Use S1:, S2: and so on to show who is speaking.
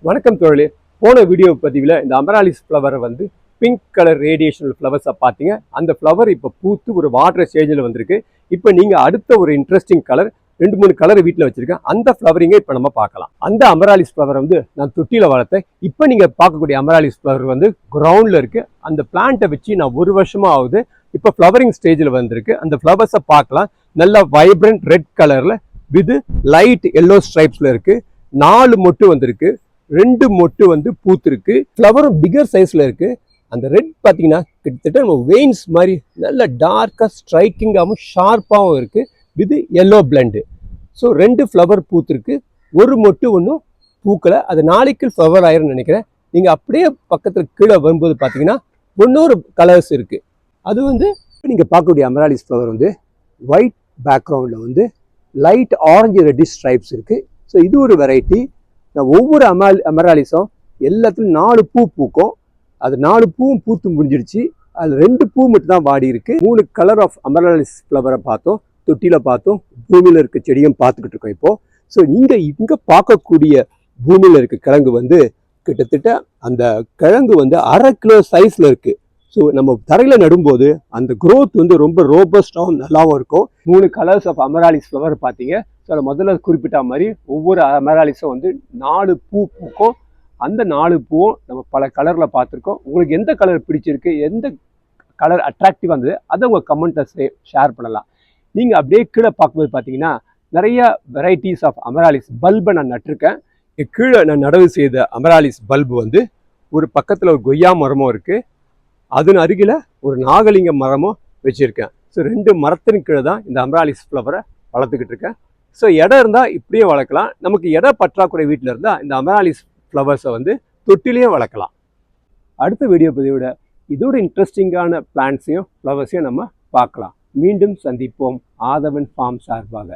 S1: வணக்கம் தோழி. போன வீடியோ பதிவில் இந்த அமராலிஸ் ஃப்ளவரை வந்து பிங்க் கலர் ரேடியேஷனல் ஃப்ளவர்ஸை பார்த்தீங்க. அந்த ஃப்ளவர் இப்போ பூத்து ஒரு வாட்டர் ஸ்டேஜில் வந்திருக்கு. இப்போ நீங்கள் அடுத்த ஒரு இன்ட்ரெஸ்டிங் கலர் 2-3 கலர் வீட்டில் வச்சுருக்கேன். அந்த ஃப்ளவரிங்கை இப்போ நம்ம பார்க்கலாம். அந்த அமராலிஸ் ஃப்ளவர் வந்து நான் தொட்டியில் வளர்த்தேன். இப்போ நீங்கள் பார்க்கக்கூடிய அமராலிஸ் ஃப்ளவர் வந்து கிரவுண்டில் இருக்குது. அந்த பிளான்ட்டை வச்சு நான் 1 வருஷமாக ஆகுது. இப்போ ஃப்ளவரிங் ஸ்டேஜில் வந்திருக்கு. அந்த ஃப்ளவர்ஸை பார்க்கலாம். நல்ல வைப்ரண்ட் ரெட் கலரில் வித் லைட் எல்லோ ஸ்ட்ரைப்ஸில் இருக்குது. 4 மொட்டு வந்திருக்கு. 2 மொட்டு வந்து பூத்துருக்கு. ஃப்ளவரும் பிகர் சைஸில் இருக்குது. அந்த ரெட் பார்த்தீங்கன்னா கிட்டத்தட்ட நம்ம வெயின்ஸ் மாதிரி நல்ல டார்க்காக ஸ்ட்ரைக்கிங்காகவும் ஷார்ப்பாகவும் இருக்குது with yellow blend. So 2 flower பூத்துருக்கு. 1 மொட்டு ஒன்றும் பூக்களை. அது நாளைக்கு ஃப்ளவர் ஆயிரும்னு நினைக்கிறேன். நீங்கள் அப்படியே பக்கத்தில் கீழே வரும்போது பார்த்தீங்கன்னா இன்னொரு கலர்ஸ் இருக்குது. அது வந்து நீங்கள் பார்க்கக்கூடிய அமராலிஸ் ஃப்ளவர் வந்து ஒயிட் பேக்ரவுண்டில் வந்து லைட் ஆரஞ்சு ரெட்டிஷ் ஸ்ட்ரைப்ஸ் இருக்குது. ஸோ இது ஒரு வெரைட்டி. ஒவ்வொரு அமராலிஸும் எல்லாத்துலையும் 4 பூ பூக்கும். அது 4 பூவும் பூத்து முடிஞ்சிடுச்சு. அது 2 பூ மட்டும் தான் வாடி இருக்கு. 3 கலர் ஆஃப் அமராலிஸ் ஃப்ளவரை பார்த்தோம், தொட்டியில் பார்த்தோம், பூமியில் இருக்க செடியும் பார்த்துக்கிட்டு இருக்கோம் இப்போ. ஸோ இங்கே பார்க்கக்கூடிய பூமியில் இருக்க கிழங்கு வந்து கிட்டத்தட்ட அந்த கிழங்கு வந்து 1/2 கிலோ சைஸில் இருக்கு. ஸோ நம்ம தரையில் நடும்போது அந்த க்ரோத் வந்து ரொம்ப ரோபஸ்டாகவும் நல்லாவும் இருக்கும். 3 கலர்ஸ் ஆஃப் அமராலிஸ் ஃப்ளவர் பார்த்தீங்க. ஸோ அதை முதல்ல குறிப்பிட்ட மாதிரி ஒவ்வொரு அமராலிஸும் வந்து 4 பூ பூக்கும். அந்த 4 பூவும் நம்ம பல கலரில் பார்த்துருக்கோம். உங்களுக்கு எந்த கலர் பிடிச்சிருக்கு, எந்த கலர் அட்ராக்டிவாக இருந்தது, அதை உங்கள் கமெண்ட்டை ஷேர் பண்ணலாம். நீங்கள் அப்படியே கீழே பார்க்கும்போது பார்த்தீங்கன்னா நிறைய வெரைட்டிஸ் ஆஃப் அமராலிஸ் பல்பை நான் நட்டிருக்கேன். கீழே நான் நடவு செய்த அமராலிஸ் பல்பு வந்து ஒரு பக்கத்தில் ஒரு கொய்யா மரமும் இருக்குது. அதன் அருகில் ஒரு நாகலிங்க மரமும் வச்சுருக்கேன். ஸோ 2 மரத்தின் கீழே தான் இந்த அமராலிஸ் ஃப்ளவரை வளர்த்துக்கிட்டு இருக்கேன். ஸோ இடம் இருந்தால் இப்படியே வளர்க்கலாம். நமக்கு இட பற்றாக்குறை வீட்டில் இருந்தால் இந்த அமராலிஸ் ஃப்ளவர்ஸை வந்து தொட்டிலேயே வளர்க்கலாம். அடுத்த வீடியோ பதிவோட இதோட இன்ட்ரெஸ்டிங்கான பிளான்ட்ஸையும் ஃப்ளவர்ஸையும் நம்ம பார்க்கலாம். மீண்டும் சந்திப்போம். ஆதவன் ஃபார்ம் சார்பாக.